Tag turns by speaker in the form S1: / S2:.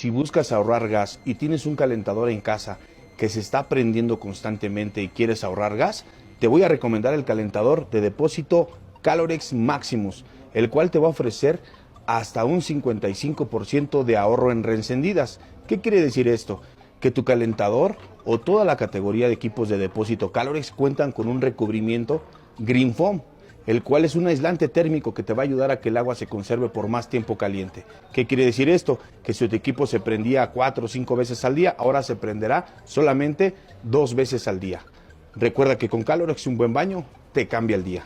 S1: Si buscas ahorrar gas y tienes un calentador en casa que se está prendiendo constantemente y quieres ahorrar gas, te voy a recomendar el calentador de depósito Calorex Maximus, el cual te va a ofrecer hasta un 55% de ahorro en reencendidas. ¿Qué quiere decir esto? Que tu calentador o toda la categoría de equipos de depósito Calorex cuentan con un recubrimiento Green Foam, el cual es un aislante térmico que te va a ayudar a que el agua se conserve por más tiempo caliente. ¿Qué quiere decir esto? Que si tu equipo se prendía 4 o 5 veces al día, ahora se prenderá solamente 2 veces al día. Recuerda que con Calorex un buen baño te cambia el día.